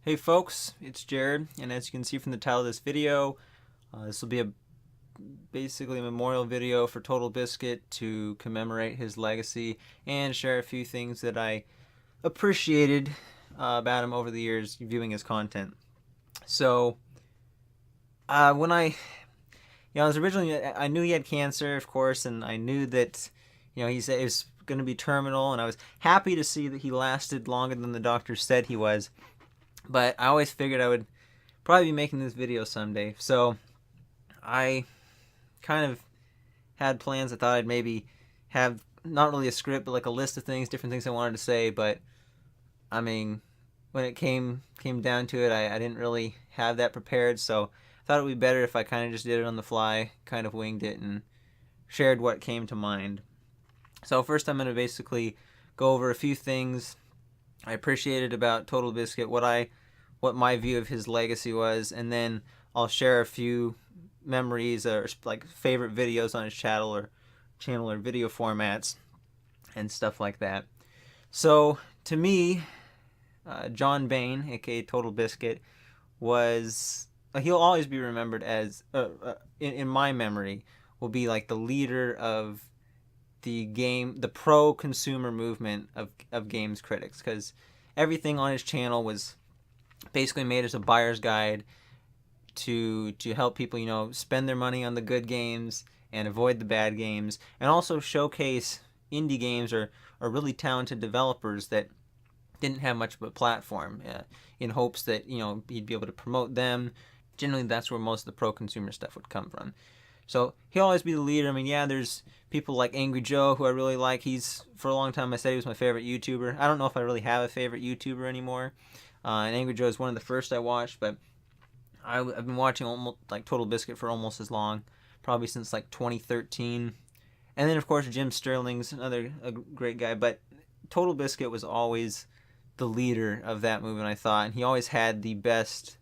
Hey folks, it's Jared, and as you can see from the title of this video, this will be basically a memorial video for TotalBiscuit to commemorate his legacy and share a few things that I appreciated about him over the years viewing his content. So, when I was originally, I knew he had cancer, of course, and I knew that, he said it was going to be terminal, and I was happy to see that he lasted longer than the doctor said he was. But I always figured I would probably be making this video someday. So I kind of had plans. I thought I'd maybe have not really a script, but like a list of things, different things I wanted to say. But I mean, when it came down to it, I didn't really have that prepared. So I thought it would be better if I kind of just did it on the fly, kind of winged it, and shared what came to mind. So first, I'm going to basically go over a few things I appreciated about TotalBiscuit, what my view of his legacy was, and then I'll share a few memories or like favorite videos on his channel or video formats and stuff like that. So to me, John Bain, aka TotalBiscuit, he'll always be remembered as in my memory will be like the leader of the pro consumer movement of games critics, because everything on his channel was basically made as a buyer's guide to help people spend their money on the good games and avoid the bad games, and also showcase indie games or really talented developers that didn't have much of a platform, in hopes that he'd be able to promote them. Generally, that's where most of the pro consumer stuff would come from. So he'll always be the leader. I mean, yeah, there's people like Angry Joe, who I really like. For a long time, I said he was my favorite YouTuber. I don't know if I really have a favorite YouTuber anymore. And Angry Joe is one of the first I watched, but I've been watching almost like TotalBiscuit for almost as long, probably since like 2013. And then of course Jim Sterling's a great guy, but TotalBiscuit was always the leader of that movement, I thought, and he always had the best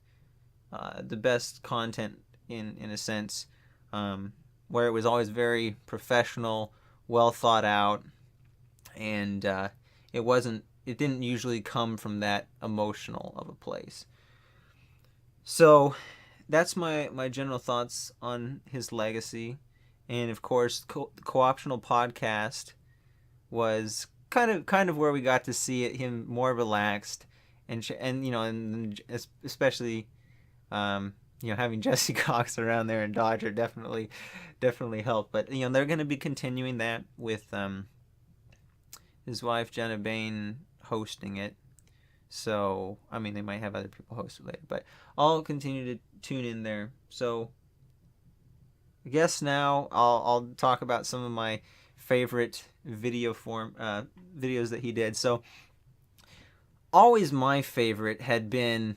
content in a sense. Where it was always very professional, well thought out, and it didn't usually come from that emotional of a place. So that's my general thoughts on his legacy. And of course, the Co-optional podcast was kind of where we got to see him more relaxed, and especially having Jesse Cox around there and Dodger definitely helped. But they're going to be continuing that with his wife Jenna Bain hosting it. So I mean, they might have other people host it later, but I'll continue to tune in there. So I guess now I'll talk about some of my favorite videos that he did. So always my favorite had been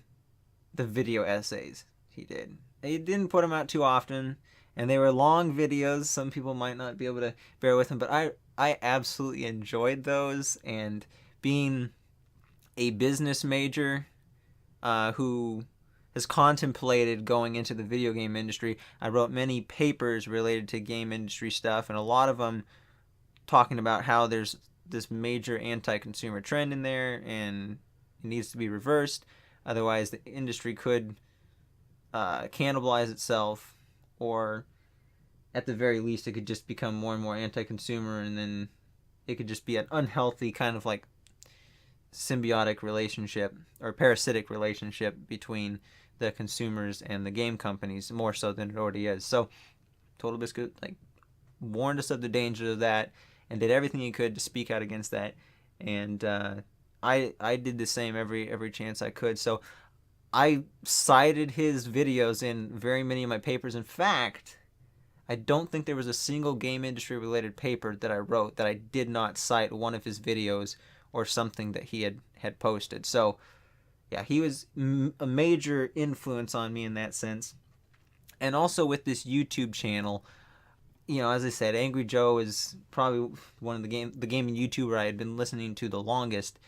the video essays he did. He didn't put them out too often, and they were long videos. Some people might not be able to bear with them, but I absolutely enjoyed those. And being a business major who has contemplated going into the video game industry, I wrote many papers related to game industry stuff, and a lot of them talking about how there's this major anti-consumer trend in there and it needs to be reversed. Otherwise, the industry could cannibalize itself, or at the very least, it could just become more and more anti-consumer, and then it could just be an unhealthy kind of like symbiotic relationship or parasitic relationship between the consumers and the game companies, more so than it already is. So TotalBiscuit warned us of the danger of that and did everything he could to speak out against that. And I did the same every chance I could. So I cited his videos in very many of my papers. In fact, I don't think there was a single game industry related paper that I wrote that I did not cite one of his videos or something that he had posted. So yeah, he was a major influence on me in that sense. And also with this YouTube channel, as I said, Angry Joe is probably one of the gaming YouTuber I had been listening to the longest.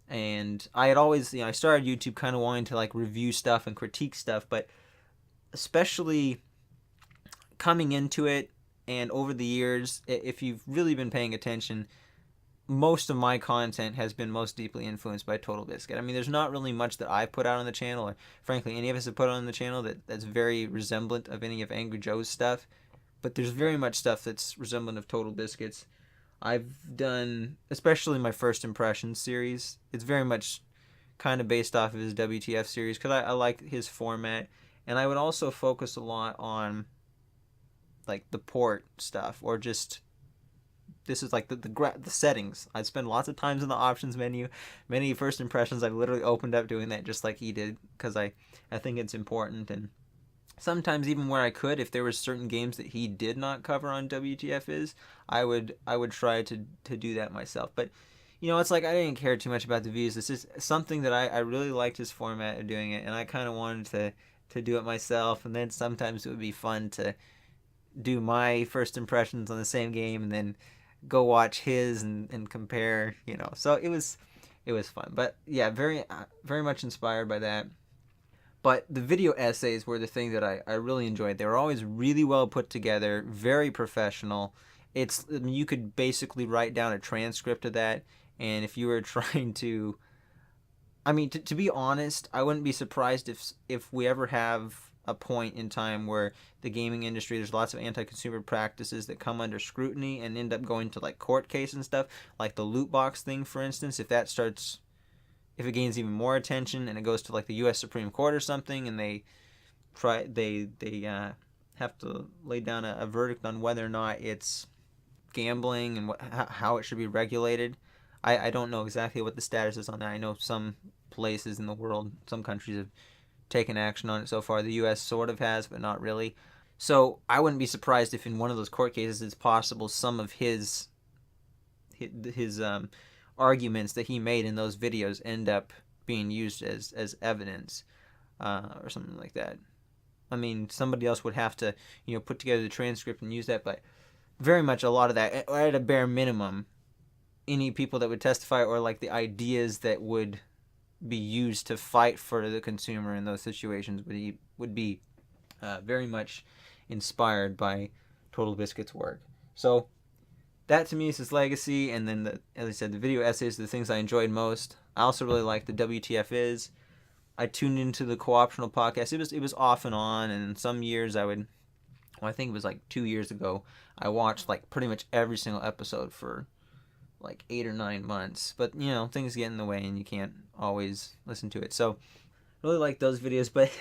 And I had always, I started YouTube kind of wanting to review stuff and critique stuff, but especially coming into it and over the years, if you've really been paying attention, most of my content has been most deeply influenced by TotalBiscuit. I mean, there's not really much that I put out on the channel, or frankly, any of us have put out on the channel that's very resemblant of any of Angry Joe's stuff. But there's very much stuff that's resemblant of TotalBiscuit's. I've done, especially my first impressions series. It's very much kind of based off of his WTF series because I like his format, and I would also focus a lot on like the port stuff or just this is like the settings. I spend lots of times in the options menu. Many first impressions I've literally opened up doing that just like he did because I think it's important. And sometimes even where I could, if there were certain games that he did not cover on WTF is, I would try to do that myself. But you know, it's like I didn't care too much about the views. This is something that I really liked his format of doing it, and I kind of wanted to do it myself. And then sometimes it would be fun to do my first impressions on the same game and then go watch his and compare, you know. So it was fun. But yeah, very much inspired by that. But the video essays were the thing that I really enjoyed. They were always really well put together, very professional. I mean, you could basically write down a transcript of that, and if you were trying to, I mean, to be honest, I wouldn't be surprised if we ever have a point in time where the gaming industry, there's lots of anti-consumer practices that come under scrutiny and end up going to like court case and stuff, like the loot box thing, for instance. If it gains even more attention and it goes to like the U.S. Supreme Court or something, and they have to lay down a verdict on whether or not it's gambling and how it should be regulated. I don't know exactly what the status is on that. I know some places in the world, some countries have taken action on it so far. The U.S. sort of has, but not really. So I wouldn't be surprised if in one of those court cases it's possible some of his arguments that he made in those videos end up being used as evidence or something like that. I mean, somebody else would have to, you know, put together the transcript and use that, but very much a lot of that, or at a bare minimum, any people that would testify or like the ideas that would be used to fight for the consumer in those situations would be very much inspired by TotalBiscuit's work. So that to me is his legacy, and then as I said, the video essays are the things I enjoyed most. I also really like the WTF is. I tuned into the co-optional podcast. It was off and on, and some years I would, well, I think it was like 2 years ago, I watched like pretty much every single episode for like 8 or 9 months. But you know, things get in the way and you can't always listen to it. So really like those videos, but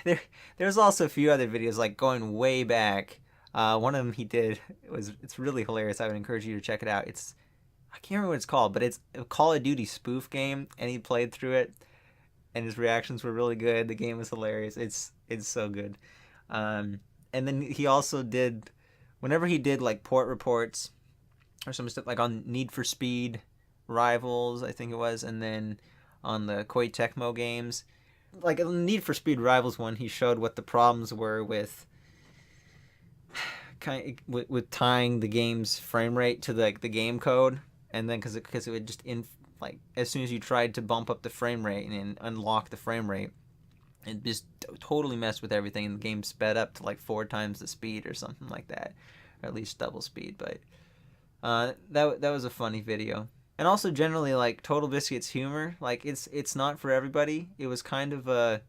there's also a few other videos like going way back. One of them he did it's really hilarious. I would encourage you to check it out. I can't remember what it's called, but it's a Call of Duty spoof game, and he played through it, and his reactions were really good. The game was hilarious. It's so good. And then he also did, whenever he did like port reports or some stuff like on Need for Speed Rivals, I think it was, and then on the Koei Tecmo games, like the Need for Speed Rivals one, he showed what the problems were with with tying the game's frame rate to the game code, and then because it would just like as soon as you tried to bump up the frame rate and unlock the frame rate, it just totally messed with everything, and the game sped up to like 4 times the speed or something like that, or at least double speed. But that was a funny video. And also generally like TotalBiscuit's humor, like it's not for everybody. It was kind of I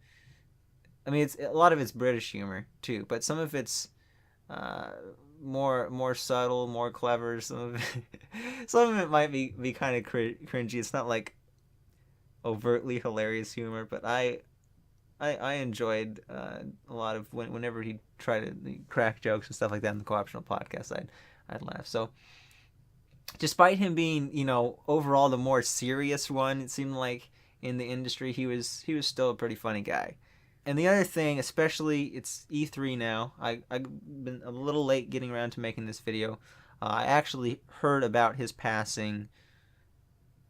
mean, it's a lot of it's British humor too, but some of it's more subtle, more clever. Some of it might be kind of cringy. It's not like overtly hilarious humor, but I enjoyed a lot of whenever he tried to crack jokes and stuff like that in the co-optional podcast. I'd laugh. So despite him being, you know, overall the more serious one, it seemed like in the industry he was still a pretty funny guy. And the other thing, especially, it's E3 now. I've been a little late getting around to making this video. I actually heard about his passing,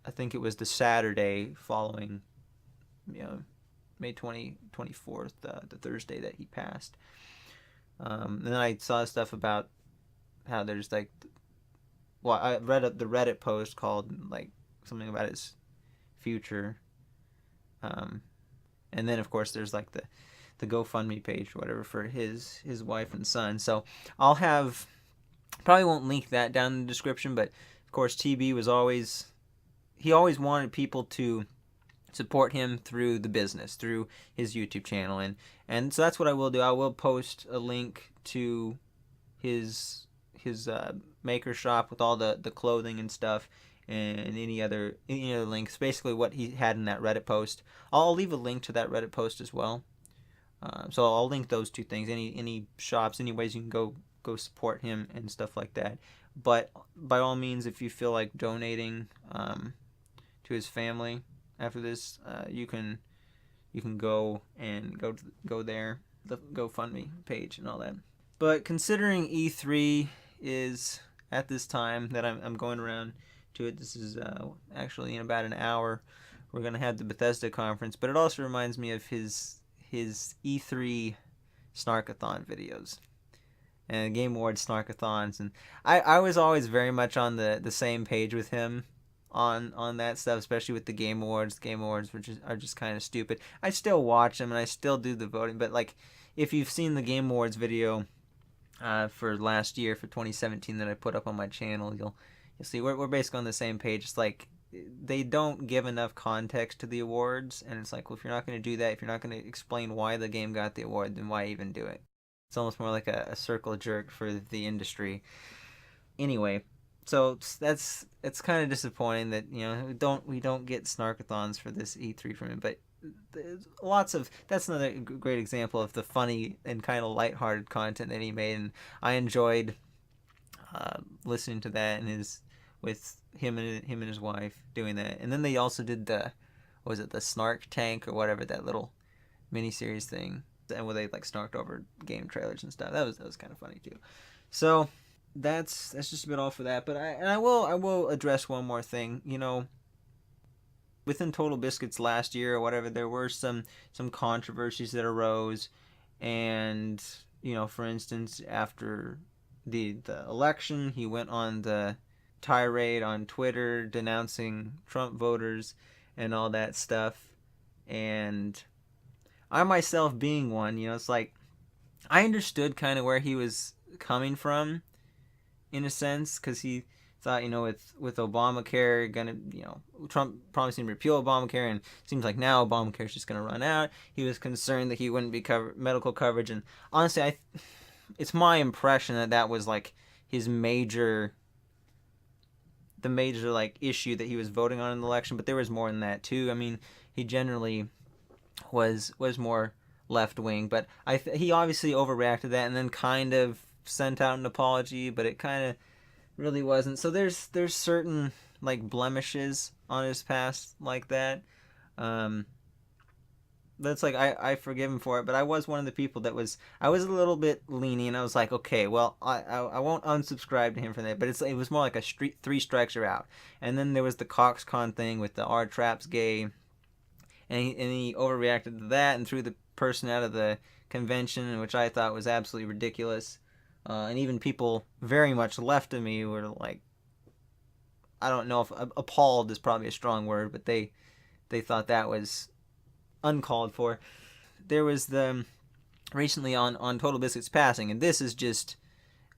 I think it was the Saturday following, you know, May 24th, the Thursday that he passed. And then I saw stuff about how there's like, well, I read the Reddit post called like something about his future. And then, of course, there's like the GoFundMe page or whatever for his wife and son. So I'll have, probably won't link that down in the description, but of course TB was always he always wanted people to support him through the business, through his YouTube channel, and so that's what I will do. I will post a link to his maker shop with all the clothing and stuff, and any other links. Basically, what he had in that Reddit post. I'll leave a link to that Reddit post as well. So I'll link those two things. Any shops, any ways you can go support him and stuff like that. But by all means, if you feel like donating to his family after this, you can go and go there, the GoFundMe page and all that. But considering E3 is at this time that I'm going around to it, this is actually in about an hour, we're gonna have the Bethesda conference. But it also reminds me of his E3 Snarkathon videos and Game Awards Snarkathons, and I was always very much on the same page with him on that stuff, especially with the Game Awards. The Game Awards are just kind of stupid. I still watch them and I still do the voting, but like if you've seen the Game Awards video for last year, for 2017, that I put up on my channel, you'll see we're basically on the same page. It's like they don't give enough context to the awards, and it's like, well, if you're not going to do that, if you're not going to explain why the game got the award, then why even do it? It's almost more like a circle jerk for the industry. Anyway, so it's kind of disappointing that we don't get Snarkathons for this E3 from him, but that's another great example of the funny and kind of lighthearted content that he made, and I enjoyed listening to that and with him and his wife doing that. And then they also did the Snark Tank or whatever, that little miniseries thing, and where they like snarked over game trailers and stuff. That was kind of funny too. So that's just about all for that. But I will address one more thing. Within TotalBiscuit's last year or whatever, there were some controversies that arose, and for instance, after the election, he went on the tirade on Twitter denouncing Trump voters and all that stuff. And I myself being one, it's like I understood kind of where he was coming from in a sense, because he thought, with Obamacare gonna, Trump promising to repeal Obamacare, and it seems like now Obamacare is just gonna run out. He was concerned that he wouldn't be medical coverage, and honestly, it's my impression that was like his major like issue that he was voting on in the election. But there was more than that too. I mean, he generally was more left wing, but he obviously overreacted to that and then kind of sent out an apology, but it kind of really wasn't. So there's certain like blemishes on his past like that. That's like I forgive him for it, but I was one of the people that I was a little bit lenient. I was like, okay, well, I won't unsubscribe to him for that, but it was more like a 3 strikes are out. And then there was the CoxCon thing with the R Traps gay, and he overreacted to that and threw the person out of the convention, which I thought was absolutely ridiculous. And even people very much left of me were like, I don't know if appalled is probably a strong word, but they thought that was uncalled for. There was recently on TotalBiscuit's passing, and this is just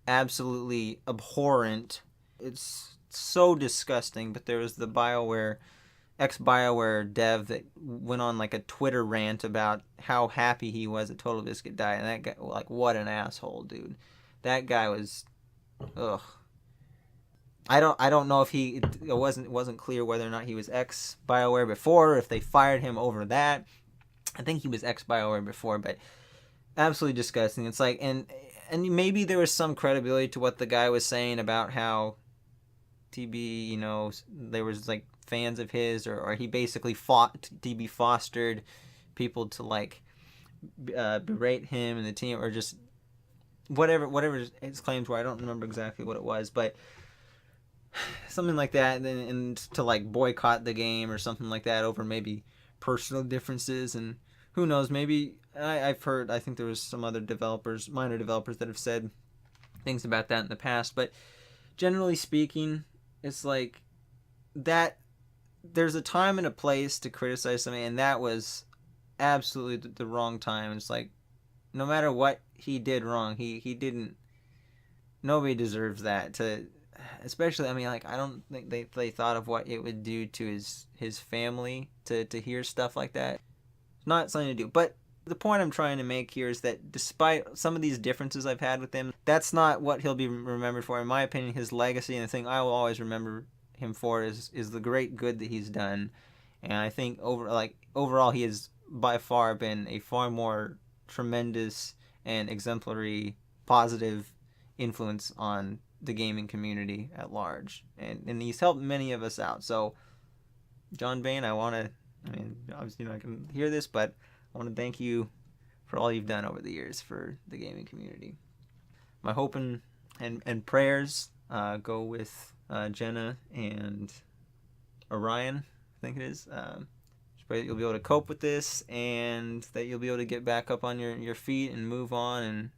absolutely abhorrent. It's so disgusting, but there was the ex-BioWare dev that went on like a Twitter rant about how happy he was that TotalBiscuit died, and that guy, like, what an asshole, dude. That guy was, ugh. I don't know if it wasn't clear whether or not he was ex-BioWare before, or if they fired him over that. I think he was ex-BioWare before, but absolutely disgusting. It's like, and maybe there was some credibility to what the guy was saying about how TB, there was like fans of his, or he basically TB fostered people to like berate him and the team, or just whatever his claims were. I don't remember exactly what it was, but something like that, and to like boycott the game or something like that over maybe personal differences. And who knows, maybe I've heard, I think there was some other minor developers that have said things about that in the past, but generally speaking, it's like that there's a time and a place to criticize something, and that was absolutely the wrong time. It's like, no matter what he did wrong, he didn't, nobody deserves that. especially, I mean, like, I don't think they thought of what it would do to his family to hear stuff like that. Not something to do. But the point I'm trying to make here is that despite some of these differences I've had with him, that's not what he'll be remembered for. In my opinion, his legacy, and the thing I will always remember him for, is the great good that he's done. And I think overall he has by far been a far more tremendous and exemplary positive influence on the gaming community at large, and he's helped many of us out. So John Bain, I mean, obviously, I can hear this, but I want to thank you for all you've done over the years for the gaming community. My hope and prayers go with Jenna and Orion, I think it is. Pray that you'll be able to cope with this, and that you'll be able to get back up on your feet and move on and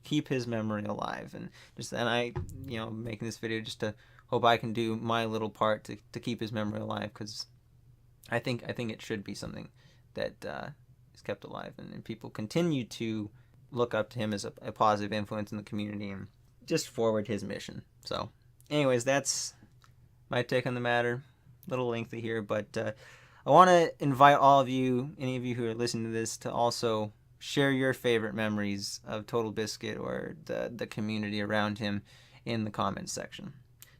keep his memory alive. And I, making this video just to hope I can do my little part to keep his memory alive, because I think it should be something that is kept alive, and people continue to look up to him as a positive influence in the community and just forward his mission. So anyways, that's my take on the matter. A little lengthy here, but I want to invite all of you, any of you who are listening to this, to also share your favorite memories of TotalBiscuit or the community around him in the comments section.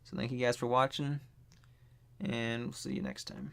So thank you guys for watching, and we'll see you next time.